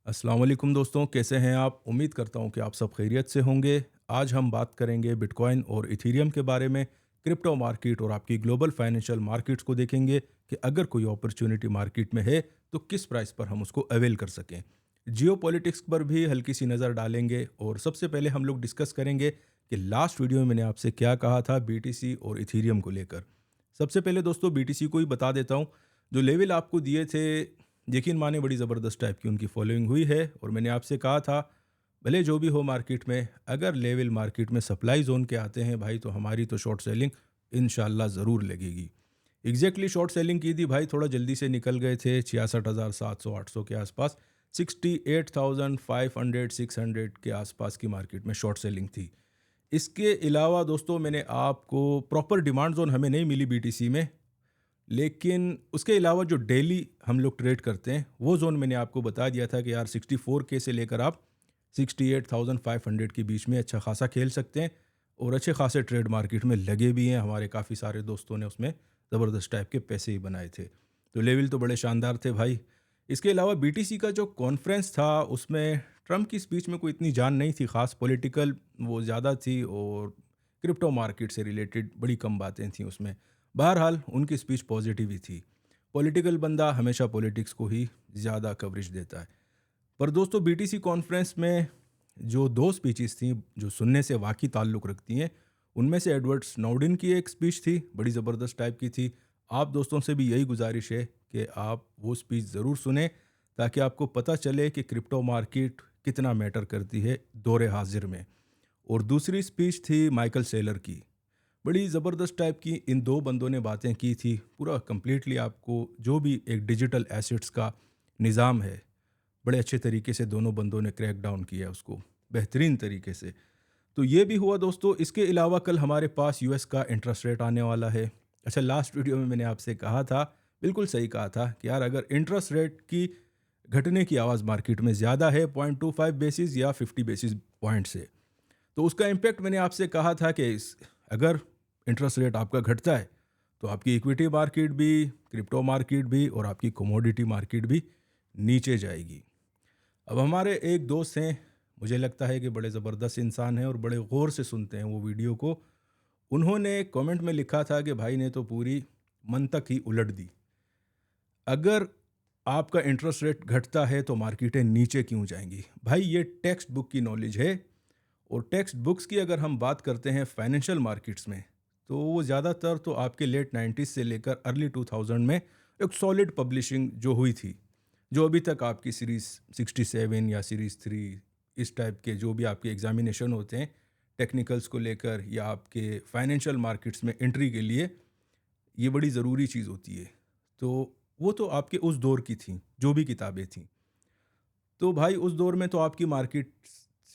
अस्सलाम वालेकुम दोस्तों, कैसे हैं आप? उम्मीद करता हूं कि आप सब खैरियत से होंगे। आज हम बात करेंगे बिटकॉइन और इथेरियम के बारे में। क्रिप्टो मार्केट और आपकी ग्लोबल फाइनेंशियल मार्केट्स को देखेंगे कि अगर कोई अपॉर्चुनिटी मार्केट में है तो किस प्राइस पर हम उसको अवेल कर सकें। जियो पॉलिटिक्स पर भी हल्की सी नज़र डालेंगे और सबसे पहले हम लोग डिस्कस करेंगे कि लास्ट वीडियो में मैंने आपसे क्या कहा था बीटीसी और इथेरियम को लेकर। सबसे पहले दोस्तों बीटीसी को ही बता देता हूँ। जो लेवल आपको दिए थे, यकीन माने बड़ी ज़बरदस्त टाइप की उनकी फॉलोइंग हुई है और मैंने आपसे कहा था भले जो भी हो मार्केट में, अगर लेवल मार्केट में सप्लाई जोन के आते हैं भाई तो हमारी तो शॉर्ट सेलिंग इंशाल्लाह ज़रूर लगेगी। एग्जैक्टली शॉर्ट सेलिंग की थी भाई, थोड़ा जल्दी से निकल गए थे 66,700 800 के आसपास। 68,500 600 के आसपास की मार्केट में शॉर्ट सेलिंग थी। इसके अलावा दोस्तों मैंने आपको प्रॉपर डिमांड जोन हमें नहीं मिली बीटीसी में, लेकिन उसके अलावा जो डेली हम लोग ट्रेड करते हैं वो जोन मैंने आपको बता दिया था कि यार 64K से लेकर आप 68,500 के बीच में अच्छा खासा खेल सकते हैं और अच्छे खासे ट्रेड मार्केट में लगे भी हैं। हमारे काफ़ी सारे दोस्तों ने उसमें ज़बरदस्त टाइप के पैसे ही बनाए थे, तो लेवल तो बड़े शानदार थे भाई। इसके अलावा बीटीसी का जो कॉन्फ्रेंस था उसमें ट्रम्प की स्पीच में कोई इतनी जान नहीं थी, ख़ास पॉलिटिकल वो ज़्यादा थी और क्रिप्टो मार्केट से रिलेटेड बड़ी कम बातें थीं उसमें। बहरहाल उनकी स्पीच पॉजिटिव ही थी। पॉलिटिकल बंदा हमेशा पॉलिटिक्स को ही ज़्यादा कवरेज देता है। पर दोस्तों बीटीसी कॉन्फ्रेंस में जो दो स्पीचेस थी जो सुनने से वाकई ताल्लुक़ रखती हैं, उनमें से एडवर्ड स्नोडेन की एक स्पीच थी, बड़ी ज़बरदस्त टाइप की थी। आप दोस्तों से भी यही गुजारिश है कि आप वो स्पीच ज़रूर सुने ताकि आपको पता चले कि क्रिप्टो मार्केट कितना मैटर करती है दौरे हाजिर में। और दूसरी स्पीच थी माइकल सेलर की, बड़ी ज़बरदस्त टाइप की। इन दो बंदों ने बातें की थी, पूरा कंप्लीटली आपको जो भी एक डिजिटल एसेट्स का निज़ाम है बड़े अच्छे तरीके से दोनों बंदों ने क्रैक डाउन किया उसको बेहतरीन तरीके से। तो ये भी हुआ दोस्तों। इसके अलावा कल हमारे पास यूएस का इंटरेस्ट रेट आने वाला है। अच्छा, लास्ट वीडियो में मैंने आपसे कहा था, बिल्कुल सही कहा था कि यार अगर इंटरेस्ट रेट की घटने की आवाज़ मार्केट में ज़्यादा है 0.25 बेसिस या 50 बेसिस पॉइंट से, तो उसका इम्पैक्ट मैंने आपसे कहा था कि अगर इंटरेस्ट रेट आपका घटता है तो आपकी इक्विटी मार्केट भी, क्रिप्टो मार्केट भी और आपकी कमोडिटी मार्केट भी नीचे जाएगी। अब हमारे एक दोस्त हैं, मुझे लगता है कि बड़े ज़बरदस्त इंसान हैं और बड़े गौर से सुनते हैं वो वीडियो को। उन्होंने कमेंट में लिखा था कि भाई ने तो पूरी मंतक ही उलट दी। अगर आपका इंटरेस्ट रेट घटता है तो मार्केटें नीचे क्यों जाएंगी? भाई ये टेक्स्ट बुक की नॉलेज है। और टेक्स्ट बुक्स की अगर हम बात करते हैं फाइनेंशियल मार्केट्स में, तो वो ज़्यादातर तो आपके लेट 90s से लेकर अर्ली 2000 में एक सॉलिड पब्लिशिंग जो हुई थी, जो अभी तक आपकी सीरीज़ 67 या सीरीज़ 3 इस टाइप के जो भी आपके एग्जामिनेशन होते हैं टेक्निकल्स को लेकर या आपके फाइनेंशियल मार्केट्स में एंट्री के लिए, ये बड़ी ज़रूरी चीज़ होती है। तो वो तो आपके उस दौर की थी जो भी किताबें थीं। तो भाई उस दौर में तो आपकी मार्केट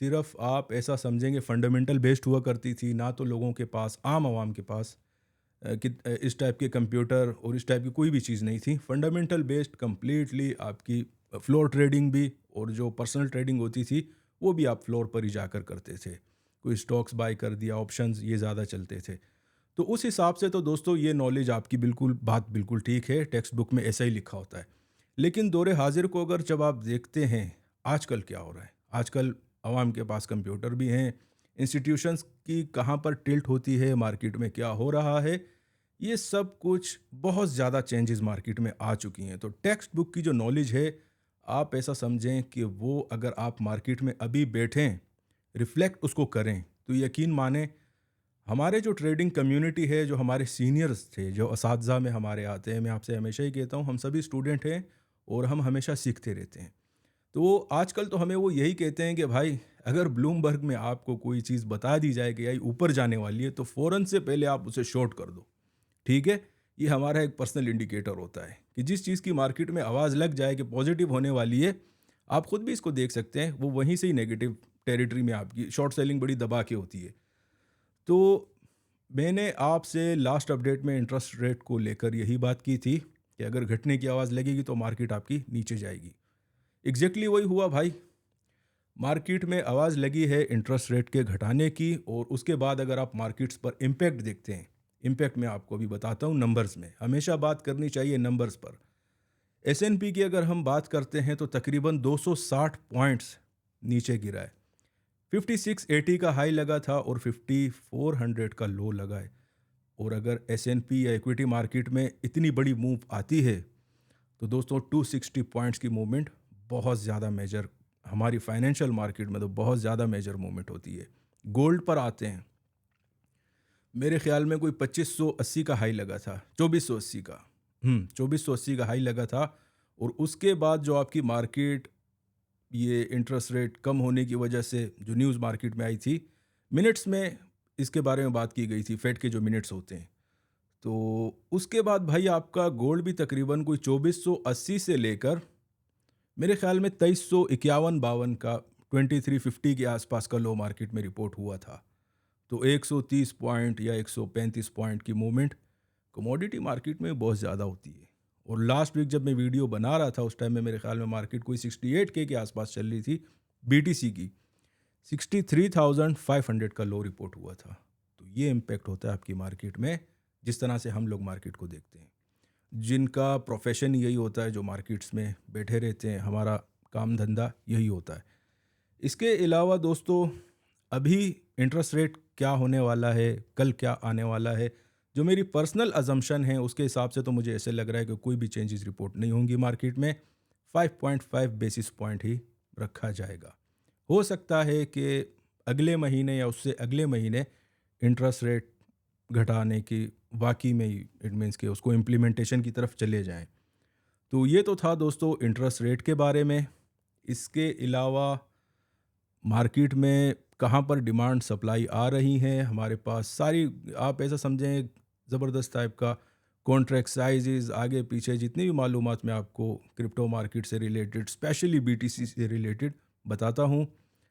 सिर्फ आप ऐसा समझेंगे फंडामेंटल बेस्ड हुआ करती थी, ना तो लोगों के पास, आम आवाम के पास इस टाइप के कंप्यूटर और इस टाइप की कोई भी चीज़ नहीं थी। फंडामेंटल बेस्ड कंप्लीटली आपकी फ्लोर ट्रेडिंग भी और जो पर्सनल ट्रेडिंग होती थी वो भी आप फ्लोर पर ही जाकर करते थे। कोई स्टॉक्स बाय कर दिया, ऑप्शंस ये ज़्यादा चलते थे। तो उस हिसाब से तो दोस्तों ये नॉलेज आपकी बिल्कुल बात बिल्कुल ठीक है, टेक्स्ट बुक में ऐसा ही लिखा होता है। लेकिन दौरे हाजिर को अगर जब आप देखते हैं आजकल क्या हो रहा है, आजकल आवाम के पास कंप्यूटर भी हैं, इंस्टीट्यूशंस की कहाँ पर टिल्ट होती है, मार्केट में क्या हो रहा है, ये सब कुछ बहुत ज़्यादा चेंजेस मार्केट में आ चुकी हैं। तो टेक्स्ट बुक की जो नॉलेज है, आप ऐसा समझें कि वो अगर आप मार्केट में अभी बैठें, रिफ्लेक्ट उसको करें, तो यकीन माने हमारे जो ट्रेडिंग कम्युनिटी है, जो हमारे सीनियर्स थे, जो असातिज़ा में हमारे आते हैं, मैं आपसे हमेशा ही कहता हूँ हम सभी स्टूडेंट हैं और हम हमेशा सीखते रहते हैं। तो आजकल तो हमें वो यही कहते हैं कि भाई अगर ब्लूमबर्ग में आपको कोई चीज़ बता दी जाए कि यार ऊपर जाने वाली है तो फ़ौरन से पहले आप उसे शॉर्ट कर दो। ठीक है? ये हमारा एक पर्सनल इंडिकेटर होता है कि जिस चीज़ की मार्केट में आवाज़ लग जाए कि पॉजिटिव होने वाली है, आप खुद भी इसको देख सकते हैं, वो वहीं से ही नेगेटिव टेरिटरी में आपकी शॉर्ट सेलिंग बड़ी दबा के होती है। तो मैंने आपसे लास्ट अपडेट में इंटरेस्ट रेट को लेकर यही बात की थी कि अगर घटने की आवाज़ लगेगी तो मार्केट आपकी नीचे जाएगी। एग्जैक्टली वही हुआ भाई। मार्केट में आवाज़ लगी है इंटरेस्ट रेट के घटाने की और उसके बाद अगर आप मार्केट्स पर इम्पैक्ट देखते हैं, इम्पैक्ट मैं आपको अभी बताता हूँ नंबर्स में, हमेशा बात करनी चाहिए नंबर्स पर। एसएनपी की अगर हम बात करते हैं तो तकरीबन 260 पॉइंट्स नीचे गिरा है। 5680 का हाई लगा था और 5400 का लो लगा है। और अगर एसएनपी या इक्विटी मार्केट में इतनी बड़ी मूव आती है तो दोस्तों 260 पॉइंट्स की मूवमेंट बहुत ज़्यादा मेजर, हमारी फाइनेंशियल मार्केट में तो बहुत ज़्यादा मेजर मूवमेंट होती है। गोल्ड पर आते हैं, मेरे ख्याल में कोई 2580 का हाई लगा था, 2480 का, 2480 का हाई लगा था। और उसके बाद जो आपकी मार्केट, ये इंटरेस्ट रेट कम होने की वजह से जो न्यूज़ मार्केट में आई थी, मिनट्स में इसके बारे में बात की गई थी, फेड के जो मिनट्स होते हैं, तो उसके बाद भाई आपका गोल्ड भी तकरीबन कोई 2480 से लेकर मेरे ख्याल में 2351-52 का, 2350 के आसपास का लो मार्केट में रिपोर्ट हुआ था। तो 130 पॉइंट या 135 पॉइंट की मूवमेंट कमोडिटी मार्केट में बहुत ज़्यादा होती है। और लास्ट वीक जब मैं वीडियो बना रहा था उस टाइम में मेरे ख्याल में मार्केट कोई 68K के आसपास चल रही थी, बीटीसी की 63,500 का लो रिपोर्ट हुआ था। तो ये इम्पेक्ट होता है आपकी मार्केट में, जिस तरह से हम लोग मार्केट को देखते हैं, जिनका प्रोफेशन यही होता है, जो मार्केट्स में बैठे रहते हैं, हमारा काम धंधा यही होता है। इसके अलावा दोस्तों, अभी इंटरेस्ट रेट क्या होने वाला है, कल क्या आने वाला है, जो मेरी पर्सनल अजम्पशन है उसके हिसाब से तो मुझे ऐसे लग रहा है कि कोई भी चेंजेस रिपोर्ट नहीं होंगी मार्केट में। 5.5 बेसिस पॉइंट ही रखा जाएगा। हो सकता है कि अगले महीने या उससे अगले महीने इंटरेस्ट रेट घटाने की वाकई में ही इट मीन्स कि उसको इम्प्लीमेंटेशन की तरफ चले जाएं। तो ये तो था दोस्तों इंटरेस्ट रेट के बारे में। इसके अलावा मार्केट में कहाँ पर डिमांड सप्लाई आ रही हैं, हमारे पास सारी, आप ऐसा समझें ज़बरदस्त टाइप का कॉन्ट्रैक्ट साइजेस, आगे पीछे जितनी भी मालूमात मैं आपको क्रिप्टो मार्केट से रिलेटेड, स्पेशली बीटीसी से रिलेटेड बताता हूँ,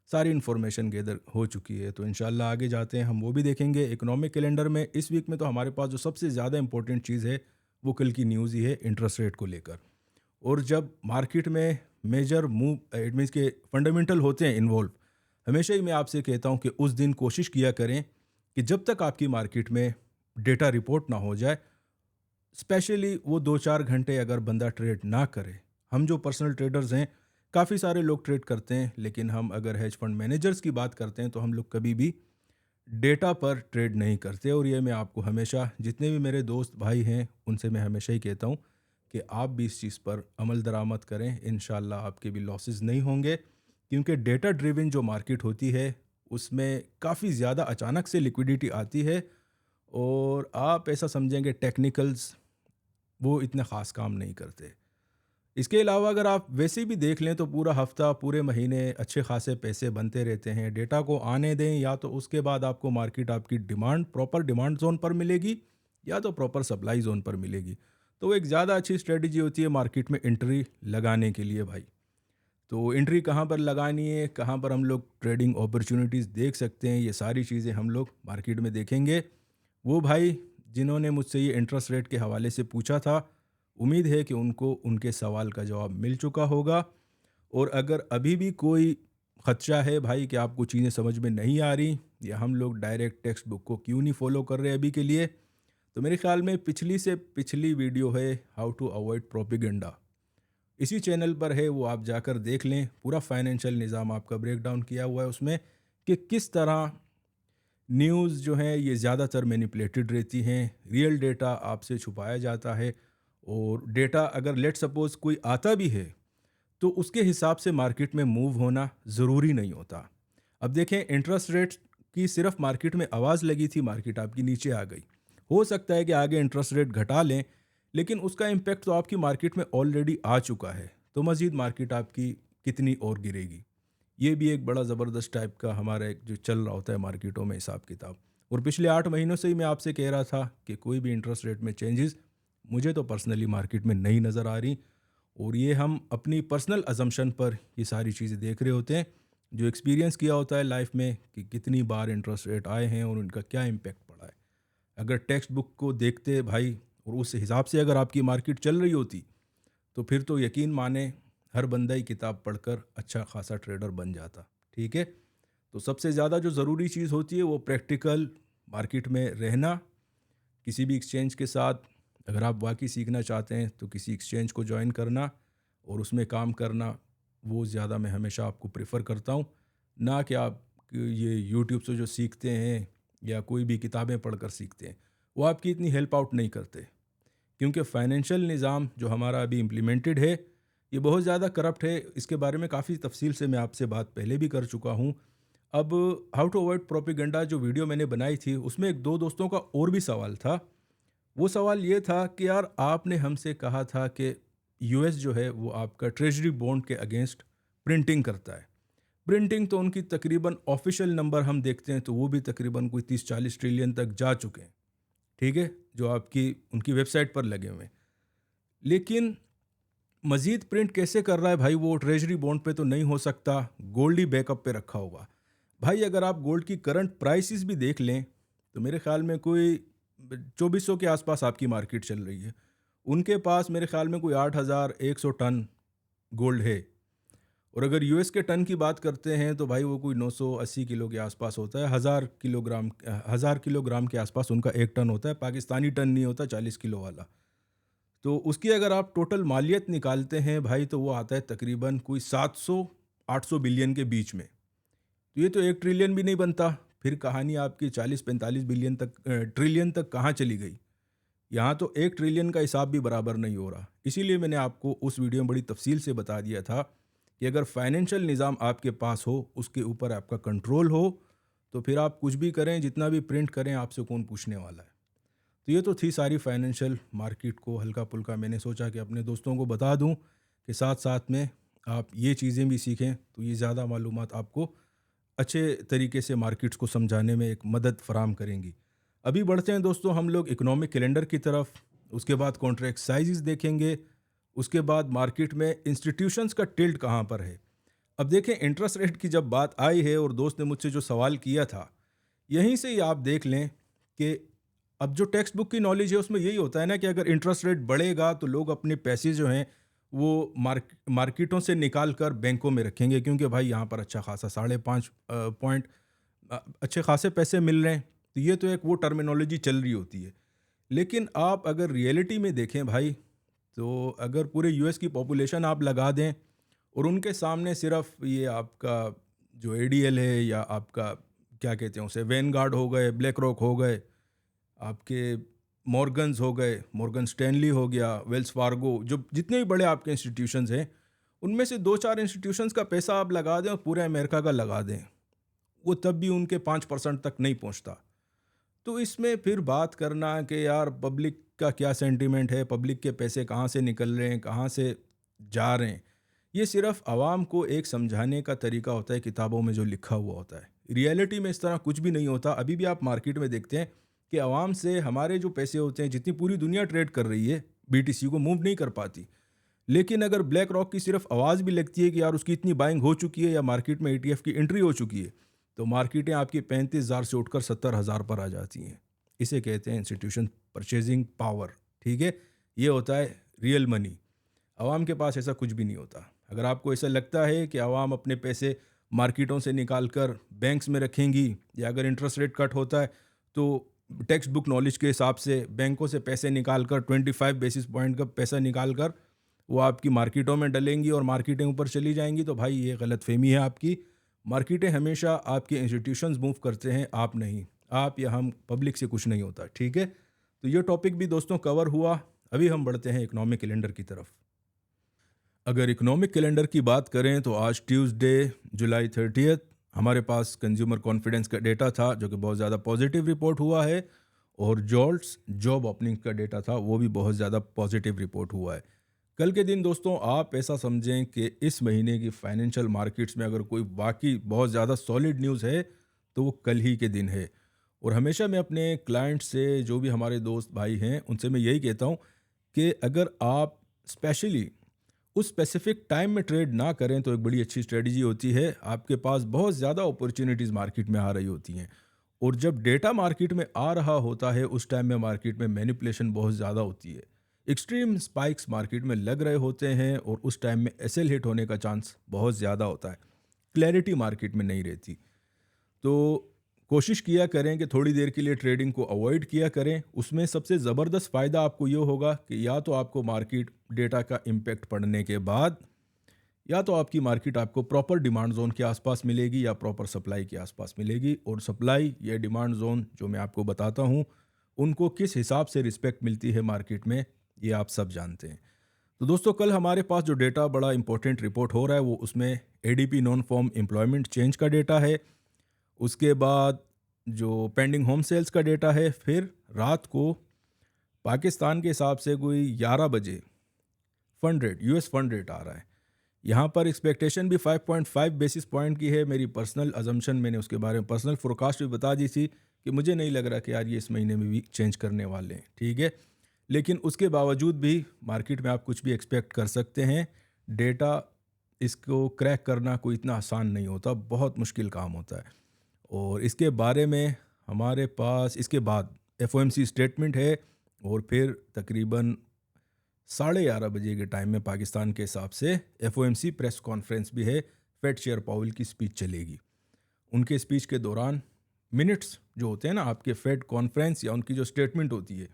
सारी इन्फॉर्मेशन गैदर हो चुकी है। तो इंशाल्लाह आगे जाते हैं हम वो भी देखेंगे। इकोनॉमिक कैलेंडर में इस वीक में तो हमारे पास जो सबसे ज़्यादा इंपॉर्टेंट चीज़ है वो कल की न्यूज़ ही है, इंटरेस्ट रेट को लेकर। और जब मार्केट में मेजर मूव, इट मीन्स के फंडामेंटल होते हैं इन्वॉल्व, हमेशा ही मैं आपसे कहता हूं कि उस दिन कोशिश किया करें कि जब तक आपकी मार्केट में डेटा रिपोर्ट ना हो जाए, स्पेशली वो 2-4 घंटे अगर बंदा ट्रेड ना करे। हम जो पर्सनल ट्रेडर्स हैं, काफ़ी सारे लोग ट्रेड करते हैं, लेकिन हम अगर हेज फंड मैनेजर्स की बात करते हैं तो हम लोग कभी भी डेटा पर ट्रेड नहीं करते। और ये मैं आपको हमेशा, जितने भी मेरे दोस्त भाई हैं उनसे मैं हमेशा ही कहता हूँ कि आप भी इस चीज़ पर अमल दरामद करें, इंशाल्लाह आपके भी लॉसेस नहीं होंगे। क्योंकि डेटा ड्रिवन जो मार्केट होती है उसमें काफ़ी ज़्यादा अचानक से लिक्विडिटी आती है, और आप ऐसा समझेंगे टेक्निकल्स वो इतने ख़ास काम नहीं करते। इसके अलावा अगर आप वैसे भी देख लें तो पूरा हफ्ता, पूरे महीने अच्छे खासे पैसे बनते रहते हैं। डेटा को आने दें, या तो उसके बाद आपको मार्केट आपकी डिमांड, प्रॉपर डिमांड जोन पर मिलेगी, या तो प्रॉपर सप्लाई जोन पर मिलेगी। तो वो एक ज़्यादा अच्छी स्ट्रेटजी होती है मार्केट में एंट्री लगाने के लिए भाई। तो एंट्री कहाँ पर लगानी है, कहाँ पर हम लोग ट्रेडिंग अपॉर्चुनिटीज़ देख सकते हैं, ये सारी चीज़ें हम लोग मार्केट में देखेंगे। वो भाई जिन्होंने मुझसे ये इंटरेस्ट रेट के हवाले से पूछा था, उम्मीद है कि उनको उनके सवाल का जवाब मिल चुका होगा। और अगर अभी भी कोई खदशा है भाई कि आपको चीज़ें समझ में नहीं आ रही, या हम लोग डायरेक्ट टेक्स्ट बुक को क्यों नहीं फॉलो कर रहे अभी के लिए, तो मेरे ख्याल में पिछली से पिछली वीडियो है हाउ टू अवॉइड प्रोपेगेंडा, इसी चैनल पर है, वो आप जाकर देख लें। पूरा फाइनेंशियल निज़ाम आपका ब्रेक डाउन किया हुआ है उसमें, कि किस तरह न्यूज़ जो है ये ज़्यादातर मैनिपुलेटेड रहती हैं, रियल डेटा आपसे छुपाया जाता है। और डेटा अगर लेट सपोज़ कोई आता भी है तो उसके हिसाब से मार्केट में मूव होना ज़रूरी नहीं होता। अब देखें, इंटरेस्ट रेट की सिर्फ मार्केट में आवाज़ लगी थी, मार्केट आपकी नीचे आ गई। हो सकता है कि आगे इंटरेस्ट रेट घटा लें, लेकिन उसका इम्पेक्ट तो आपकी मार्केट में ऑलरेडी आ चुका है, तो मज़ीद मार्केट आपकी कितनी और गिरेगी। ये भी एक बड़ा ज़बरदस्त टाइप का हमारा एक जो चल रहा होता है मार्केटों में हिसाब किताब। और पिछले 8 महीनों से ही मैं आपसे कह रहा था कि कोई भी इंटरेस्ट रेट में चेंजेस मुझे तो पर्सनली मार्केट में नहीं नज़र आ रही। और ये हम अपनी पर्सनल अजम्पशन पर ये सारी चीज़ें देख रहे होते हैं, जो एक्सपीरियंस किया होता है लाइफ में कि कितनी बार इंटरेस्ट रेट आए हैं और उनका क्या इम्पेक्ट पड़ा है। अगर टेक्स्ट बुक को देखते भाई और उस हिसाब से अगर आपकी मार्केट चल रही होती, तो फिर तो यकीन माने हर बंदा ही किताब पढ़कर अच्छा खासा ट्रेडर बन जाता। ठीक है, तो सबसे ज़्यादा जो ज़रूरी चीज़ होती है वो प्रैक्टिकल मार्केट में रहना, किसी भी एक्सचेंज के साथ अगर आप वाक़ई सीखना चाहते हैं तो किसी एक्सचेंज को जॉइन करना और उसमें काम करना, वो ज़्यादा मैं हमेशा आपको प्रेफ़र करता हूँ, ना कि आप ये यूट्यूब से जो सीखते हैं या कोई भी किताबें पढ़कर सीखते हैं, वो आपकी इतनी हेल्प आउट नहीं करते। क्योंकि फ़ाइनेंशियल निज़ाम जो हमारा अभी इम्प्लीमेंटेड है, ये बहुत ज़्यादा करप्ट है। इसके बारे में काफ़ी तफ़सील से मैं आपसे बात पहले भी कर चुका हूँ। अब हाउ टू अवॉइड प्रोपेगेंडा जो वीडियो मैंने बनाई थी, उसमें 1-2 दोस्तों का और भी सवाल था। वो सवाल ये था कि यार आपने हमसे कहा था कि यूएस जो है वो आपका ट्रेज़री बॉन्ड के अगेंस्ट प्रिंटिंग करता है। प्रिंटिंग तो उनकी तकरीबन ऑफ़िशियल नंबर हम देखते हैं तो वो भी तकरीबन कोई 30-40 ट्रिलियन तक जा चुके हैं, ठीक है? जो आपकी उनकी वेबसाइट पर लगे हुए हैं। लेकिन मज़ीद प्रिंट कैसे कर रहा है भाई, वो ट्रेज़री बॉन्ड पे तो नहीं हो सकता, गोल्ड ही बैकअप पे रखा होगा। भाई अगर आप गोल्ड की करंट प्राइसेस भी देख लें, तो मेरे ख़्याल में कोई 2400 के आसपास आपकी मार्केट चल रही है। उनके पास मेरे ख़्याल में कोई 8100 टन गोल्ड है। और अगर यूएस के टन की बात करते हैं तो भाई वो कोई 980 किलो के आसपास होता है। 1000 किलोग्राम के आसपास उनका एक टन होता है। पाकिस्तानी टन नहीं होता 40 किलो वाला। तो उसकी अगर आप टोटल मालियत निकालते हैं भाई, तो वो आता है तकरीबन कोई 700-800 बिलियन के बीच में। तो ये तो 1 ट्रिलियन भी नहीं बनता। फिर कहानी आपकी 40-45 बिलियन तक ट्रिलियन तक कहाँ चली गई? यहाँ तो 1 ट्रिलियन का हिसाब भी बराबर नहीं हो रहा। इसीलिए मैंने आपको उस वीडियो में बड़ी तफ़सील से बता दिया था कि अगर फाइनेंशियल निज़ाम आपके पास हो, उसके ऊपर आपका कंट्रोल हो, तो फिर आप कुछ भी करें, जितना भी प्रिंट करें, आपसे कौन पूछने वाला है। तो ये तो थी सारी फाइनेंशियल मार्केट को हल्का-फुल्का मैंने सोचा कि अपने दोस्तों को बता दूँ कि साथ-साथ में आप ये चीज़ें भी सीखें, तो ये ज़्यादा मालूमात आपको अच्छे तरीके से मार्केट्स को समझाने में एक मदद फ़राहम करेंगी। अभी बढ़ते हैं दोस्तों हम लोग इकोनॉमिक कैलेंडर की तरफ, उसके बाद कॉन्ट्रैक्ट साइज़ेस देखेंगे, उसके बाद मार्केट में इंस्टीट्यूशंस का टिल्ट कहाँ पर है। अब देखें इंटरेस्ट रेट की जब बात आई है और दोस्त ने मुझसे जो सवाल किया था, यहीं से ही आप देख लें कि अब जो टेक्स्ट बुक की नॉलेज है उसमें यही होता है ना कि अगर इंटरेस्ट रेट बढ़ेगा तो लोग अपने पैसे जो हैं वो मार्केटों से निकाल कर बैंकों में रखेंगे, क्योंकि भाई यहाँ पर अच्छा खासा 5.5 पॉइंट अच्छे खासे पैसे मिल रहे हैं। तो ये तो एक वो टर्मिनोलॉजी चल रही होती है। लेकिन आप अगर रियलिटी में देखें भाई, तो अगर पूरे यूएस की पॉपुलेशन आप लगा दें और उनके सामने सिर्फ ये आपका जो एडीएल है या आपका क्या कहते हैं उसे, वैनगार्ड हो गए, ब्लैक रॉक हो गए, आपके मॉर्गन्स हो गए, मॉर्गन स्टैनली हो गया, वेल्स फार्गो, जो जितने भी बड़े आपके इंस्टीट्यूशंस हैं, उनमें से 2-4 इंस्टीट्यूशंस का पैसा आप लगा दें और पूरे अमेरिका का लगा दें, वो तब भी उनके 5% तक नहीं पहुंचता। तो इसमें फिर बात करना कि यार पब्लिक का क्या सेंटीमेंट है, पब्लिक के पैसे कहाँ से निकल रहे हैं, कहाँ से जा रहे हैं, ये सिर्फ आवाम को एक समझाने का तरीका होता है, किताबों में जो लिखा हुआ होता है। रियलिटी में इस तरह कुछ भी नहीं होता। अभी भी आप मार्केट में देखते हैं कि आवाम से हमारे जो पैसे होते हैं, जितनी पूरी दुनिया ट्रेड कर रही है, बीटीसी को मूव नहीं कर पाती। लेकिन अगर ब्लैक रॉक की सिर्फ आवाज़ भी लगती है कि यार उसकी इतनी बाइंग हो चुकी है या मार्केट में ईटीएफ की एंट्री हो चुकी है, तो मार्केटें आपकी 35,000 से उठकर 70,000 पर आ जाती हैं। इसे कहते हैं इंस्टीट्यूशन परचेजिंग पावर, ठीक है? ये होता है रियल मनी। आवाम के पास ऐसा कुछ भी नहीं होता। अगर आपको ऐसा लगता है कि आवाम अपने पैसे मार्केटों से निकाल कर बैंक्स में रखेंगी, या अगर इंटरेस्ट रेट कट होता है तो टेक्स्ट बुक नॉलेज के हिसाब से बैंकों से पैसे निकाल कर 25 बेसिस पॉइंट का पैसा निकाल कर वो आपकी मार्केटों में डलेंगी और मार्केटें ऊपर चली जाएंगी, तो भाई ये गलतफहमी है आपकी। मार्केटें हमेशा आपके इंस्टीट्यूशंस मूव करते हैं, आप नहीं। आप या हम पब्लिक से कुछ नहीं होता, ठीक है? तो ये टॉपिक भी दोस्तों कवर हुआ। अभी हम बढ़ते हैं इकोनॉमिक कैलेंडर की तरफ। अगर इकोनॉमिक कैलेंडर की बात करें तो आज ट्यूसडे जुलाई 30th हमारे पास कंज्यूमर कॉन्फिडेंस का डेटा था, जो कि बहुत ज़्यादा पॉजिटिव रिपोर्ट हुआ है। और जॉल्ट्स जॉब ओपनिंग का डेटा था, वो भी बहुत ज़्यादा पॉजिटिव रिपोर्ट हुआ है। कल के दिन दोस्तों आप ऐसा समझें कि इस महीने की फाइनेंशियल मार्केट्स में अगर कोई वाकई बहुत ज़्यादा सॉलिड न्यूज़ है तो वो कल ही के दिन है। और हमेशा मैं अपने क्लाइंट से, जो भी हमारे दोस्त भाई हैं, उनसे मैं यही कहता हूँ कि अगर आप स्पेशली उस स्पेसिफिक टाइम में ट्रेड ना करें तो एक बड़ी अच्छी स्ट्रेटजी होती है। आपके पास बहुत ज़्यादा अपॉर्चुनिटीज़ मार्केट में आ रही होती हैं, और जब डेटा मार्केट में आ रहा होता है उस टाइम में मार्केट में मैनिपुलेशन बहुत ज़्यादा होती है। एक्सट्रीम स्पाइक्स मार्केट में लग रहे होते हैं और उस टाइम में एसएल हिट होने का चांस बहुत ज़्यादा होता है। क्लैरिटी मार्केट में नहीं रहती। तो कोशिश किया करें कि थोड़ी देर के लिए ट्रेडिंग को अवॉइड किया करें। उसमें सबसे ज़बरदस्त फ़ायदा आपको ये होगा कि या तो आपको मार्केट डेटा का इम्पेक्ट पड़ने के बाद, या तो आपकी मार्केट आपको प्रॉपर डिमांड जोन के आसपास मिलेगी या प्रॉपर सप्लाई के आसपास मिलेगी। और सप्लाई या डिमांड जोन जो मैं आपको बताता हूँ, उनको किस हिसाब से रिस्पेक्ट मिलती है मार्केट में, ये आप सब जानते हैं। तो दोस्तों, कल हमारे पास जो डेटा बड़ा इंपॉर्टेंट रिपोर्ट हो रहा है वो उसमें ADP non farm employment change का डेटा है। उसके बाद जो पेंडिंग होम सेल्स का डेटा है। फिर रात को पाकिस्तान के हिसाब से कोई 11 बजे fund rate, US fund rate आ रहा है। यहाँ पर एक्सपेक्टेशन भी 5.5 बेसिस पॉइंट की है। मेरी पर्सनल अजम्पशन, मैंने उसके बारे में पर्सनल फोरकास्ट भी बता दी थी कि मुझे नहीं लग रहा कि यार ये इस महीने में भी चेंज करने वाले हैं, ठीक है। लेकिन उसके बावजूद भी मार्केट में आप कुछ भी एक्सपेक्ट कर सकते हैं। डेटा इसको क्रैक करना कोई इतना आसान नहीं होता, बहुत मुश्किल काम होता है। और इसके बारे में हमारे पास इसके बाद एफओएमसी स्टेटमेंट है, और फिर तकरीबन 11:30 के टाइम में पाकिस्तान के हिसाब से एफओएमसी प्रेस कॉन्फ्रेंस भी है। फेड चेयर पावेल की स्पीच चलेगी। उनके स्पीच के दौरान मिनट्स जो होते हैं ना आपके फेड कॉन्फ्रेंस या उनकी जो स्टेटमेंट होती है,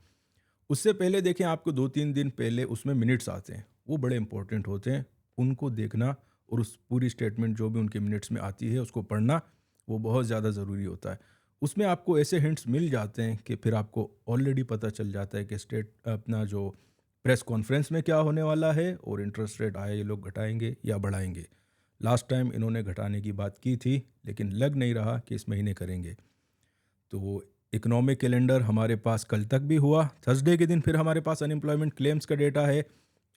उससे पहले देखें आपको 2-3 दिन पहले उसमें मिनट्स आते हैं, वो बड़े इंपॉर्टेंट होते हैं। उनको देखना और उस पूरी स्टेटमेंट जो भी उनके मिनट्स में आती है उसको पढ़ना, वो बहुत ज़्यादा ज़रूरी होता है। उसमें आपको ऐसे हिंट्स मिल जाते हैं कि फिर आपको ऑलरेडी पता चल जाता है कि स्टेट अपना जो प्रेस कॉन्फ्रेंस में क्या होने वाला है, और इंटरेस्ट रेट आए ये लोग घटाएंगे या बढ़ाएंगे। लास्ट टाइम इन्होंने घटाने की बात की थी, लेकिन लग नहीं रहा कि इस महीने करेंगे। तो इकोनॉमिक कैलेंडर हमारे पास कल तक भी हुआ। थर्सडे के दिन फिर हमारे पास अनएम्प्लॉयमेंट क्लेम्स का डेटा है,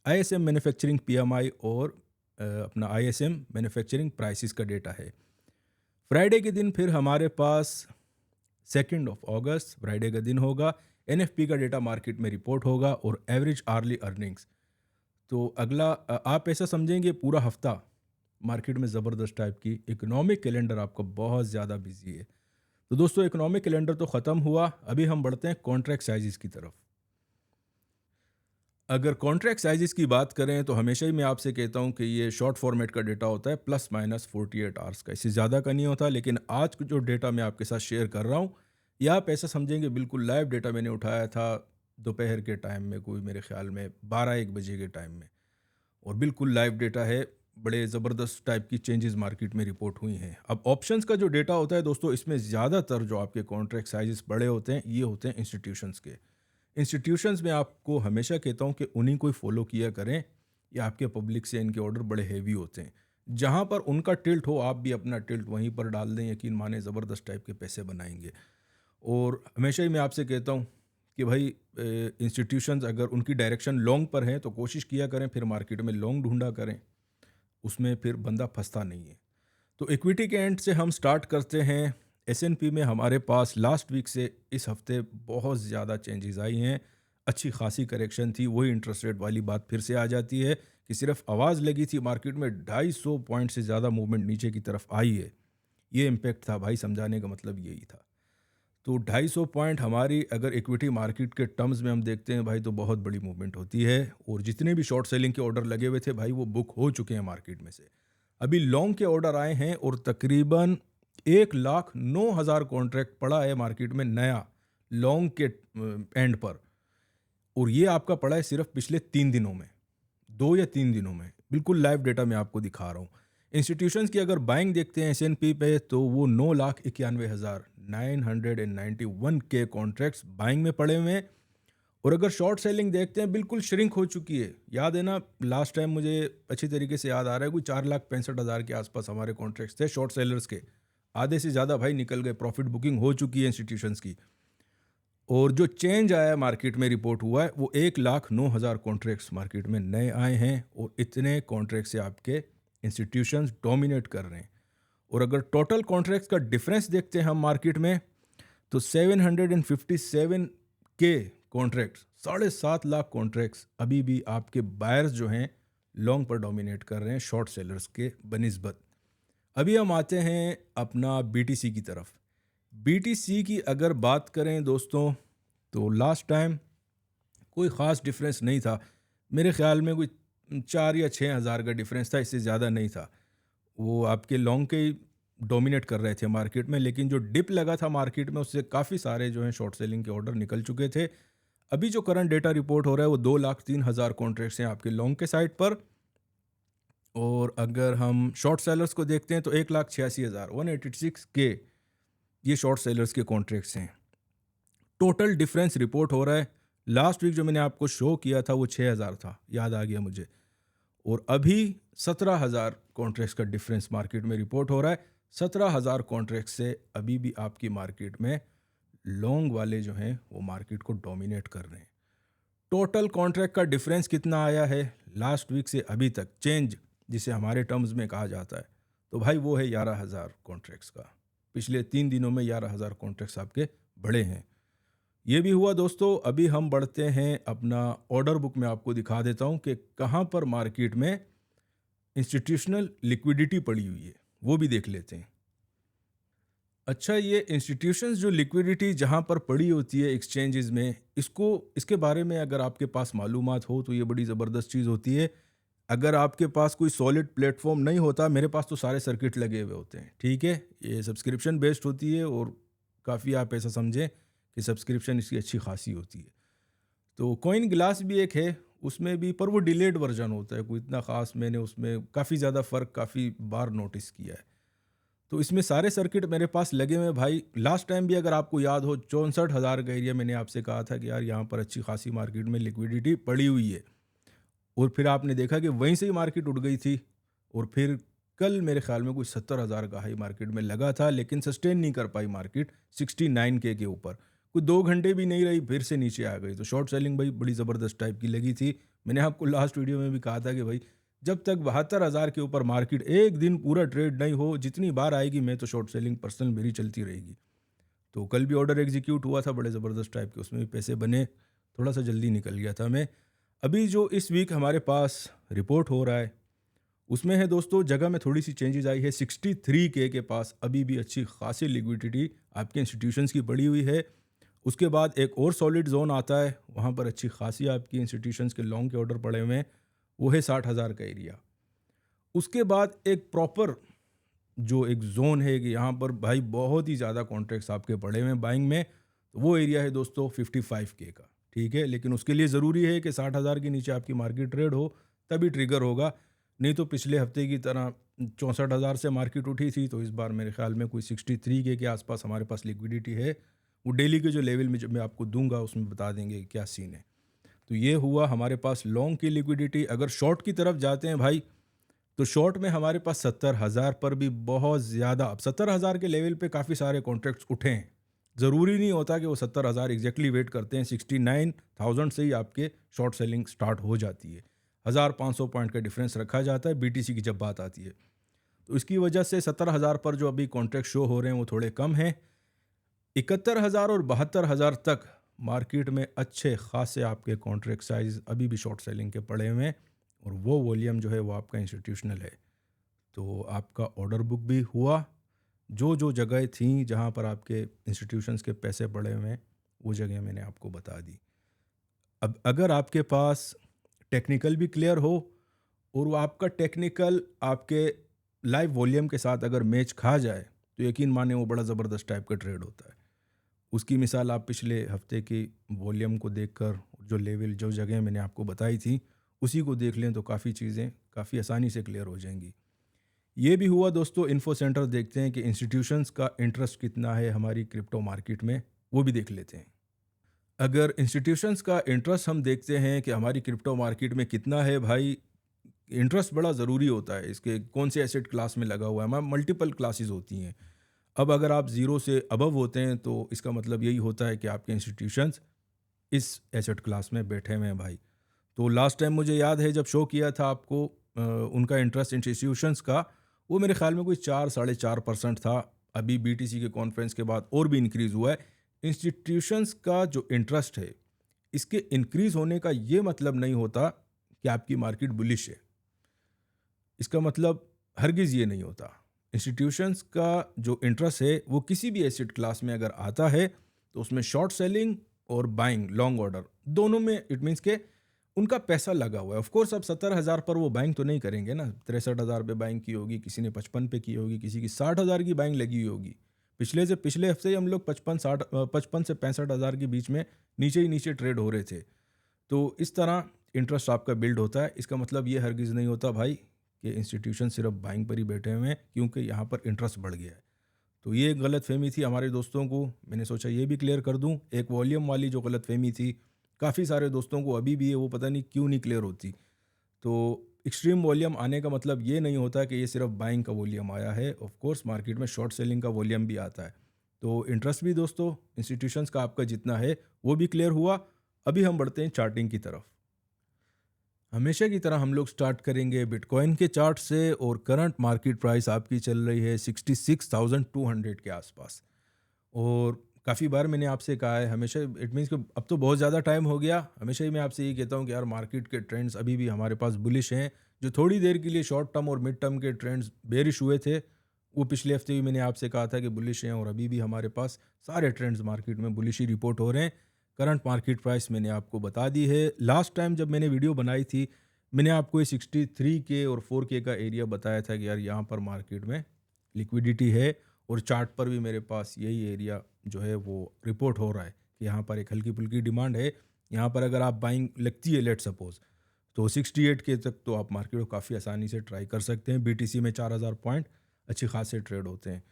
आईएसएम मैन्युफैक्चरिंग पीएमआई और अपना आईएसएम मैन्युफैक्चरिंग प्राइसेस का डेटा है। फ्राइडे के दिन फिर हमारे पास 2 अगस्त फ्राइडे का दिन होगा, एनएफपी का डेटा मार्केट में रिपोर्ट होगा और एवरेज आर्ली अर्निंग्स। तो अगला आप ऐसा समझेंगे पूरा हफ्ता मार्केट में ज़बरदस्त टाइप की इकोनॉमिक कैलेंडर आपका बहुत ज़्यादा बिजी है। तो दोस्तों, इकोनॉमिक कैलेंडर तो ख़त्म हुआ, अभी हम बढ़ते हैं कॉन्ट्रैक्ट साइजेस की तरफ। अगर कॉन्ट्रैक्ट साइजेस की बात करें तो हमेशा ही मैं आपसे कहता हूं कि ये शॉर्ट फॉर्मेट का डेटा होता है, ±48 आवर्स का, इससे ज़्यादा का नहीं होता। लेकिन आज जो डेटा मैं आपके साथ शेयर कर रहा हूं, ये आप ऐसा समझेंगे बिल्कुल लाइव डेटा मैंने उठाया था दोपहर के टाइम में, कोई मेरे ख्याल में 12-1 बजे के टाइम में, और बिल्कुल लाइव डेटा है। बड़े ज़बरदस्त टाइप की चेंजेस मार्केट में रिपोर्ट हुई हैं। अब ऑप्शंस का जो डेटा होता है दोस्तों, इसमें ज़्यादातर जो आपके कॉन्ट्रैक्ट साइजेस बड़े होते हैं, ये होते हैं इंस्टीट्यूशंस के। इंस्टीट्यूशंस में आपको हमेशा कहता हूँ कि उन्हीं को ही फॉलो किया करें, या आपके पब्लिक से इनके ऑर्डर बड़े हेवी होते हैं। जहाँ पर उनका टिल्ट हो, आप भी अपना टिल्ट वहीं पर डाल दें, यकीन माने ज़बरदस्त टाइप के पैसे बनाएंगे। और हमेशा ही मैं आपसे कहता हूँ कि भाई इंस्टीट्यूशंस अगर उनकी डायरेक्शन लॉन्ग पर हैं तो कोशिश किया करें फिर मार्केट में लॉन्ग ढूंढा करें, उसमें फिर बंदा फंसता नहीं है। तो इक्विटी के एंड से हम स्टार्ट करते हैं। एसएनपी में हमारे पास लास्ट वीक से इस हफ्ते बहुत ज़्यादा चेंजेस आई हैं, अच्छी खासी करेक्शन थी। वही इंटरेस्ट रेट वाली बात फिर से आ जाती है कि सिर्फ आवाज़ लगी थी, मार्केट में 250 पॉइंट से ज़्यादा मूवमेंट नीचे की तरफ आई है। ये इम्पेक्ट था भाई, समझाने का मतलब यही था। तो 250 पॉइंट हमारी अगर इक्विटी मार्केट के टर्म्स में हम देखते हैं भाई, तो बहुत बड़ी मूवमेंट होती है। और जितने भी शॉर्ट सेलिंग के ऑर्डर लगे हुए थे भाई, वो बुक हो चुके हैं मार्केट में से। अभी लॉन्ग के ऑर्डर आए हैं और तकरीबन 1,09,000 कॉन्ट्रैक्ट पड़ा है मार्केट में नया लॉन्ग के एंड पर। और ये आपका पड़ा है सिर्फ पिछले 3 दिनों में, 2 या 3 दिनों में। बिल्कुल लाइव डेटा मैं आपको दिखा रहा हूँ। इंस्टीट्यूशंस की अगर बाइंग देखते हैं एसएनपी पे, तो वो 9,91,991 के कॉन्ट्रैक्ट्स बाइंग में पड़े हुए हैं। और अगर शॉर्ट सेलिंग देखते हैं, बिल्कुल श्रिंक हो चुकी है। याद है ना, लास्ट टाइम मुझे अच्छी तरीके से याद आ रहा है, कोई 4,65,000 के आसपास हमारे कॉन्ट्रैक्ट्स थे शॉर्ट सेलर्स के। आधे से ज़्यादा भाई निकल गए, प्रॉफिट बुकिंग हो चुकी है इंस्टीट्यूशंस की। और जो चेंज आया मार्केट में रिपोर्ट हुआ है, वो 1,09,000 कॉन्ट्रैक्ट्स मार्केट में नए आए हैं। और इतने कॉन्ट्रैक्ट से आपके इंस्टीट्यूशंस डोमिनेट कर रहे हैं। और अगर टोटल कॉन्ट्रैक्ट्स का डिफरेंस देखते हैं हम मार्केट में, तो 757 के कॉन्ट्रैक्ट्स, 7.5 लाख कॉन्ट्रैक्ट्स अभी भी आपके बायर्स जो हैं लॉन्ग पर डोमिनेट कर रहे हैं शॉर्ट सेलर्स के बनिस्बत। अभी हम आते हैं अपना बीटीसी की तरफ। बीटीसी की अगर बात करें दोस्तों, तो लास्ट टाइम कोई ख़ास डिफरेंस नहीं था। मेरे ख्याल में कोई 4 या 6 हज़ार का डिफरेंस था, इससे ज़्यादा नहीं था। वो आपके लॉन्ग के डोमिनेट कर रहे थे मार्केट में, लेकिन जो डिप लगा था मार्केट में उससे काफ़ी सारे जो हैं शॉर्ट सेलिंग के ऑर्डर निकल चुके थे। अभी जो करंट डेटा रिपोर्ट हो रहा है वो 2,03,000 कॉन्ट्रैक्ट्स हैं आपके लॉन्ग के साइड पर, और अगर हम शॉर्ट सेलर्स को देखते हैं तो 1,86,000 186 के ये शॉर्ट सेलर्स के कॉन्ट्रैक्ट्स हैं। टोटल डिफरेंस रिपोर्ट हो रहा है, लास्ट वीक जो मैंने आपको शो किया था वो 6,000 था, याद आ गया मुझे, और अभी 17,000 कॉन्ट्रैक्ट्स का डिफरेंस मार्केट में रिपोर्ट हो रहा है। 17,000 कॉन्ट्रैक्ट से अभी भी आपकी मार्केट में लॉन्ग वाले जो हैं वो मार्केट को डोमिनेट कर रहे हैं। टोटल कॉन्ट्रैक्ट का डिफरेंस कितना आया है लास्ट वीक से अभी तक, चेंज जिसे हमारे टर्म्स में कहा जाता है, तो भाई वो है 11,000 कॉन्ट्रैक्ट्स का। पिछले 3 दिनों में 11,000 कॉन्ट्रैक्ट्स आपके बढ़े हैं। ये भी हुआ दोस्तों। अभी हम बढ़ते हैं अपना ऑर्डर बुक में, आपको दिखा देता हूँ कि कहाँ पर मार्केट में इंस्टीट्यूशनल लिक्विडिटी पड़ी हुई है, वो भी देख लेते हैं। अच्छा, ये इंस्टीट्यूशंस जो लिक्विडिटी जहाँ पर पड़ी होती है एक्सचेंजेस में, इसके बारे में अगर आपके पास मालूमात हो तो ये बड़ी ज़बरदस्त चीज़ होती है। अगर आपके पास कोई सॉलिड प्लेटफॉर्म नहीं होता, मेरे पास तो सारे सर्किट लगे हुए होते हैं, ठीक है, ये सब्सक्रिप्शन बेस्ड होती है और काफ़ी आप ऐसा समझें कि सब्सक्रिप्शन इसकी अच्छी खासी होती है। तो कॉइन ग्लास भी एक है, उसमें भी, पर वो डिलेड वर्जन होता है, कोई इतना ख़ास मैंने उसमें काफ़ी ज़्यादा फ़र्क काफ़ी बार नोटिस किया है। तो इसमें सारे सर्किट मेरे पास लगे हुए हैं भाई। लास्ट टाइम भी अगर आपको याद हो 64,000 का एरिया मैंने आपसे कहा था कि यार यहाँ पर अच्छी खासी मार्केट में लिक्विडिटी पड़ी हुई है, और फिर आपने देखा कि वहीं से ही मार्केट उठ गई थी, और फिर कल मेरे ख्याल में कोई 70,000 का हाई मार्केट में लगा था, लेकिन सस्टेन नहीं कर पाई मार्केट 69K के ऊपर, कोई 2 घंटे भी नहीं रही, फिर से नीचे आ गई। तो शॉर्ट सेलिंग भाई बड़ी ज़बरदस्त टाइप की लगी थी। मैंने आपको लास्ट वीडियो में भी कहा था कि भाई जब तक 72,000 के ऊपर मार्केट एक दिन पूरा ट्रेड नहीं हो, जितनी बार आएगी मैं तो शॉर्ट सेलिंग पर्सनल मेरी चलती रहेगी। तो कल भी ऑर्डर एग्जीक्यूट हुआ था बड़े ज़बरदस्त टाइप के, उसमें भी पैसे बने, थोड़ा सा जल्दी निकल गया था मैं। अभी जो इस वीक हमारे पास रिपोर्ट हो रहा है उसमें है दोस्तों, जगह में थोड़ी सी चेंजेस आई है। 63K के पास अभी भी अच्छी खासी लिक्विडिटी आपके इंस्टीट्यूशंस की पड़ी हुई है। उसके बाद एक और सॉलिड जोन आता है, वहाँ पर अच्छी खासी आपकी इंस्टीट्यूशंस के लॉन्ग के ऑर्डर पड़े हुए हैं, वो है 60,000 का एरिया। उसके बाद एक प्रॉपर जो एक जोन है कि यहाँ पर भाई बहुत ही ज़्यादा कॉन्ट्रैक्ट्स आपके पड़े हुए हैं बाइंग में, तो वो एरिया है दोस्तों 55K का, ठीक है। लेकिन उसके लिए ज़रूरी है कि 60,000 के नीचे आपकी मार्केट ट्रेड हो, तभी ट्रिगर होगा, नहीं तो पिछले हफ्ते की तरह 64,000 से मार्केट उठी थी, तो इस बार मेरे ख्याल में कोई 63K के आसपास हमारे पास लिक्विडिटी है। वो डेली के जो लेवल में जब मैं आपको दूंगा उसमें बता देंगे कि क्या सीन है। तो ये हुआ हमारे पास लॉन्ग की लिक्विडिटी। अगर शॉर्ट की तरफ जाते हैं भाई, तो शॉर्ट में हमारे पास 70,000 पर भी बहुत ज़्यादा, अब 70,000 के लेवल पे काफ़ी सारे कॉन्ट्रैक्ट्स उठे हैं। ज़रूरी नहीं होता कि वो 70,000 एग्जैक्टली वेट करते हैं, 69,000 से ही आपके शॉर्ट सेलिंग स्टार्ट हो जाती है। 1,500 पॉइंट का डिफरेंस रखा जाता है बीटीसी की जब बात आती है। तो इसकी वजह से 70,000 पर जो अभी कॉन्ट्रैक्ट शो हो रहे हैं वो थोड़े कम हैं। 71,000 और 72,000 तक मार्केट में अच्छे खासे आपके कॉन्ट्रैक्ट साइज अभी भी शॉर्ट सेलिंग के पड़े हुए हैं, और वो वॉल्यूम जो है वो आपका इंस्टीट्यूशनल है। तो आपका ऑर्डर बुक भी हुआ, जो जो जगह थी जहाँ पर आपके इंस्टीट्यूशंस के पैसे पड़े हुए हैं वो जगह मैंने आपको बता दी। अब अगर आपके पास टेक्निकल भी क्लियर हो, और वो आपका टेक्निकल आपके लाइव वॉल्यूम के साथ अगर मैच खा जाए, तो यकीन माने वो बड़ा ज़बरदस्त टाइप का ट्रेड होता है। उसकी मिसाल आप पिछले हफ्ते की वॉल्यूम को देखकर, जो लेवल जो जगह मैंने आपको बताई थी उसी को देख लें तो काफ़ी चीज़ें काफ़ी आसानी से क्लियर हो जाएंगी। ये भी हुआ दोस्तों। इन्फो सेंटर देखते हैं कि इंस्टीट्यूशंस का इंटरेस्ट कितना है हमारी क्रिप्टो मार्केट में, वो भी देख लेते हैं। अगर इंस्टीट्यूशंस का इंटरेस्ट हम देखते हैं कि हमारी क्रिप्टो मार्केट में कितना है भाई, इंटरेस्ट बड़ा ज़रूरी होता है। इसके कौन से एसेट क्लास में लगा हुआ है, हमारे मल्टीपल क्लासेस होती हैं। अब अगर आप ज़ीरो से अबव होते हैं तो इसका मतलब यही होता है कि आपके इंस्टीट्यूशंस इस एसेट क्लास में बैठे हुए हैं भाई। तो लास्ट टाइम मुझे याद है जब शो किया था आपको, उनका इंटरेस्ट इंस्टीट्यूशंस का, वो मेरे ख्याल में कोई 4-4.5% था। अभी बीटीसी के कॉन्फ्रेंस के बाद और भी इंक्रीज़ हुआ है। इंस्टीट्यूशंस का जो इंटरेस्ट है, इसके इंक्रीज़ होने का ये मतलब नहीं होता कि आपकी मार्केट बुलिश है। इसका मतलब हरगिज़ ये नहीं होता। इंस्टीट्यूशंस का जो इंटरेस्ट है वो किसी भी एसेट क्लास में अगर आता है, तो उसमें शॉर्ट सेलिंग और बाइंग लॉन्ग ऑर्डर दोनों में, इट मीन्स के उनका पैसा लगा हुआ है। ऑफ कोर्स अब 70,000 पर वो बाइंग तो नहीं करेंगे ना, 63,000 पे बाइंग की होगी, किसी ने 55 पे की होगी, किसी की 60,000 की बाइंग लगी हुई होगी। पिछले से पिछले हफ्ते ही हम लोग 55 से 65,000 के बीच में नीचे ही नीचे ट्रेड हो रहे थे। तो इस तरह इंटरेस्ट आपका बिल्ड होता है। इसका मतलब ये हरगिज़ नहीं होता भाई कि इंस्टीट्यूशन सिर्फ बाइंग पर ही बैठे हुए हैं क्योंकि यहाँ पर इंटरेस्ट बढ़ गया है। तो ये एक गलतफ़हमी थी हमारे दोस्तों को, मैंने सोचा ये भी क्लियर कर दूँ। एक वॉल्यूम वाली जो गलतफ़हमी थी, काफ़ी सारे दोस्तों को अभी भी है, वो पता नहीं क्यों नहीं क्लियर होती। तो एक्सट्रीम वॉल्यूम आने का मतलब ये नहीं होता कि ये सिर्फ बाइंग का वॉल्यूम आया है। ऑफ कोर्स मार्केट में शॉर्ट सेलिंग का वॉल्यूम भी आता है। तो इंटरेस्ट भी दोस्तों इंस्टीट्यूशंस का आपका जितना है वो भी क्लियर हुआ। अभी हम बढ़ते हैं चार्टिंग की तरफ। हमेशा की तरह हम लोग स्टार्ट करेंगे बिटकॉइन के चार्ट से, और करंट मार्केट प्राइस आपकी चल रही है 66,200 के आसपास। और काफ़ी बार मैंने आपसे कहा है, हमेशा इट मीन्स कि अब तो बहुत ज़्यादा टाइम हो गया, हमेशा ही मैं आपसे ये कहता हूँ कि यार मार्केट के ट्रेंड्स अभी भी हमारे पास बुलिश हैं। जो थोड़ी देर के लिए शॉर्ट टर्म और मिड टर्म के ट्रेंड्स बेरिश हुए थे, वो पिछले हफ्ते भी मैंने आपसे कहा था कि बुलिश हैं, और अभी भी हमारे पास सारे ट्रेंड्स मार्केट में बुलिश ही रिपोर्ट हो रहे हैं। करंट मार्केट प्राइस मैंने आपको बता दी है। लास्ट टाइम जब मैंने वीडियो बनाई थी, मैंने आपको ये 63 के और 4 के का एरिया बताया था कि यार यहाँ पर मार्केट में लिक्विडिटी है, और चार्ट पर भी मेरे पास यही एरिया जो है वो रिपोर्ट हो रहा है कि यहाँ पर एक हल्की फुल्की डिमांड है। यहाँ पर अगर आप बाइंग लगती है लेट सपोज, तो 68 के तक तो आप मार्केट को काफ़ी आसानी से ट्राई कर सकते हैं। बीटीसी में 4,000 पॉइंट अच्छे खासे ट्रेड होते हैं।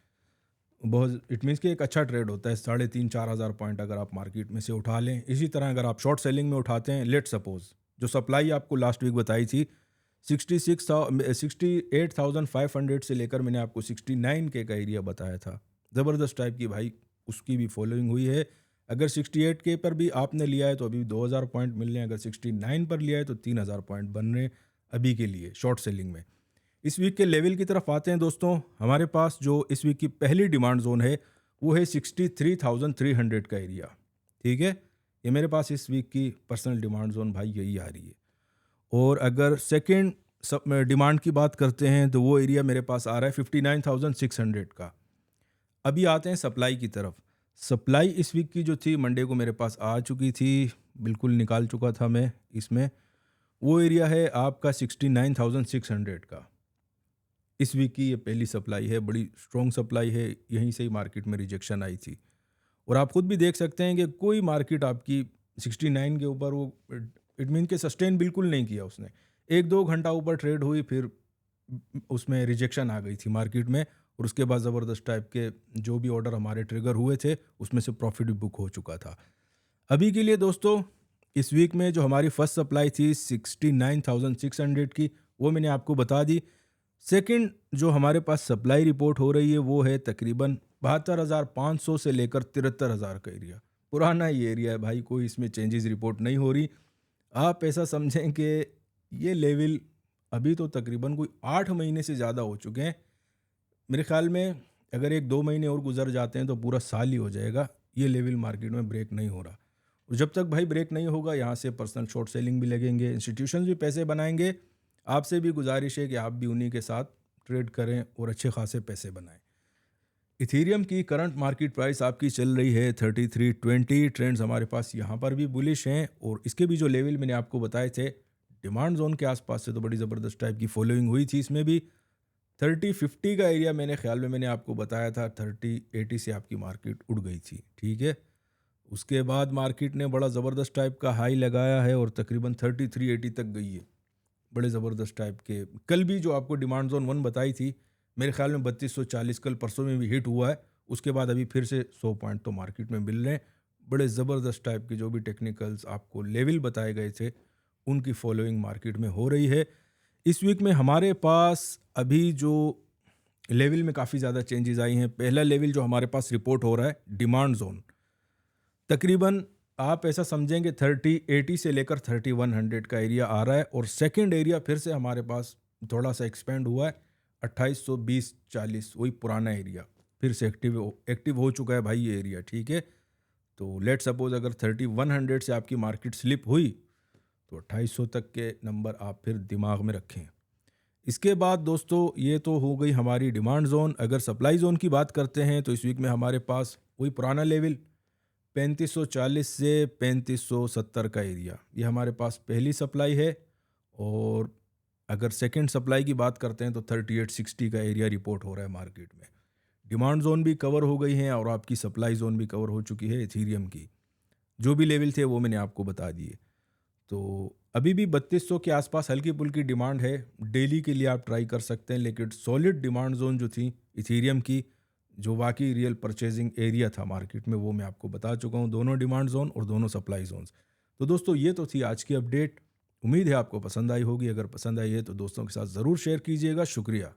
बहुत इट मीन्स कि एक अच्छा ट्रेड होता है, 3,500-4,000 पॉइंट अगर आप मार्केट में से उठा लें। इसी तरह अगर आप शॉर्ट सेलिंग में उठाते हैं, लेट सपोज जो सप्लाई आपको लास्ट वीक बताई थी 68,500 से लेकर मैंने आपको 69 के का एरिया बताया था, ज़बरदस्त टाइप की भाई उसकी भी फॉलोइंग हुई है। अगर 68 के पर भी आपने लिया है तो अभी 2,000 पॉइंट मिल रहे हैं, अगर 69 पर लिया है तो 3,000 पॉइंट बन रहे हैं अभी के लिए शॉर्ट सेलिंग में। इस वीक के लेवल की तरफ आते हैं दोस्तों। हमारे पास जो इस वीक की पहली डिमांड जोन है वो है 63,300 का एरिया। ठीक है, ये मेरे पास इस वीक की पर्सनल डिमांड जोन भाई यही आ रही है। और अगर सेकेंड सब डिमांड की बात करते हैं तो वो एरिया मेरे पास आ रहा है 59,600 का। अभी आते हैं सप्लाई की तरफ। सप्लाई इस वीक की जो थी मंडे को मेरे पास आ चुकी थी, बिल्कुल निकाल चुका था मैं इसमें। वो एरिया है आपका 69,600 का। इस वीक की ये पहली सप्लाई है, बड़ी स्ट्रॉन्ग सप्लाई है, यहीं से ही मार्केट में रिजेक्शन आई थी। और आप खुद भी देख सकते हैं कि कोई मार्केट आपकी 69 के ऊपर वो इट मीन के सस्टेन बिल्कुल नहीं किया उसने। 1-2 घंटा ऊपर ट्रेड हुई, फिर उसमें रिजेक्शन आ गई थी मार्केट में, और उसके बाद ज़बरदस्त टाइप के जो भी ऑर्डर हमारे ट्रिगर हुए थे उसमें से प्रॉफिट भी बुक हो चुका था। अभी के लिए दोस्तों इस वीक में जो हमारी फर्स्ट सप्लाई थी 69,600 की, वो मैंने आपको बता दी। सेकंड जो हमारे पास सप्लाई रिपोर्ट हो रही है वो है तकरीबन 72,500 से लेकर 73,000 का एरिया। पुराना ही एरिया है भाई, कोई इसमें चेंजेस रिपोर्ट नहीं हो रही। आप ऐसा समझें कि ये लेवल अभी तो तकरीबन कोई 8 महीने से ज़्यादा हो चुके हैं। मेरे ख्याल में अगर 1-2 महीने और गुजर जाते हैं तो पूरा साल ही हो जाएगा, ये लेवल मार्केट में ब्रेक नहीं हो रहा। और जब तक भाई ब्रेक नहीं होगा, यहाँ से पर्सनल शॉर्ट सेलिंग भी लगेंगे, इंस्टीट्यूशन भी पैसे बनाएंगे। आपसे भी गुजारिश है कि आप भी उन्हीं के साथ ट्रेड करें और अच्छे खासे पैसे बनाएं। इथेरियम की करंट मार्केट प्राइस आपकी चल रही है 3320। ट्रेंड्स हमारे पास यहाँ पर भी बुलिश हैं, और इसके भी जो लेवल मैंने आपको बताए थे डिमांड जोन के आसपास से तो बड़ी ज़बरदस्त टाइप की फॉलोइंग हुई थी। इसमें भी 3050 का एरिया मेरे ख्याल में मैंने आपको बताया था, 3080 से आपकी मार्केट उड़ गई थी। ठीक है, उसके बाद मार्केट ने बड़ा ज़बरदस्त टाइप का हाई लगाया है और तकरीबन 3380 तक गई है, बड़े ज़बरदस्त टाइप के। कल भी जो आपको डिमांड जोन 1 बताई थी, मेरे ख्याल में 3240 कल परसों में भी हिट हुआ है। उसके बाद अभी फिर से 100 पॉइंट तो मार्केट में मिल रहे हैं। बड़े ज़बरदस्त टाइप के जो भी टेक्निकल्स आपको लेवल बताए गए थे उनकी फॉलोइंग मार्केट में हो रही है। इस वीक में हमारे पास अभी जो लेवल में काफ़ी ज़्यादा चेंजेस आई हैं। पहला लेवल जो हमारे पास रिपोर्ट हो रहा है डिमांड जोन, तकरीबन आप ऐसा समझेंगे 3080 से लेकर 3100 का एरिया आ रहा है। और सेकंड एरिया फिर से हमारे पास थोड़ा सा एक्सपेंड हुआ है 2820-40, वही पुराना एरिया फिर से एक्टिव हो चुका है भाई ये एरिया। ठीक है, तो लेट सपोज अगर 3100 से आपकी मार्केट स्लिप हुई तो 2800 तक के नंबर आप फिर दिमाग में रखें। इसके बाद दोस्तों ये तो हो गई हमारी डिमांड जोन। अगर सप्लाई जोन की बात करते हैं तो इस वीक में हमारे पास वही पुराना लेवल 3540 से 3570 का एरिया, ये हमारे पास पहली सप्लाई है। और अगर सेकंड सप्लाई की बात करते हैं तो 3860 का एरिया रिपोर्ट हो रहा है मार्केट में। डिमांड जोन भी कवर हो गई हैं और आपकी सप्लाई जोन भी कवर हो चुकी है इथीरियम की। जो भी लेवल थे वो मैंने आपको बता दिए। तो अभी भी 3200 के आसपास हल्की फुल्की डिमांड है, डेली के लिए आप ट्राई कर सकते हैं। लेकिन सॉलिड डिमांड जोन जो थी इथीरियम की, जो वाकई रियल परचेजिंग एरिया था मार्केट में, वो मैं आपको बता चुका हूँ, दोनों डिमांड जोन और दोनों सप्लाई जोन्स। तो दोस्तों ये तो थी आज की अपडेट। उम्मीद है आपको पसंद आई होगी। अगर पसंद आई है तो दोस्तों के साथ ज़रूर शेयर कीजिएगा। शुक्रिया।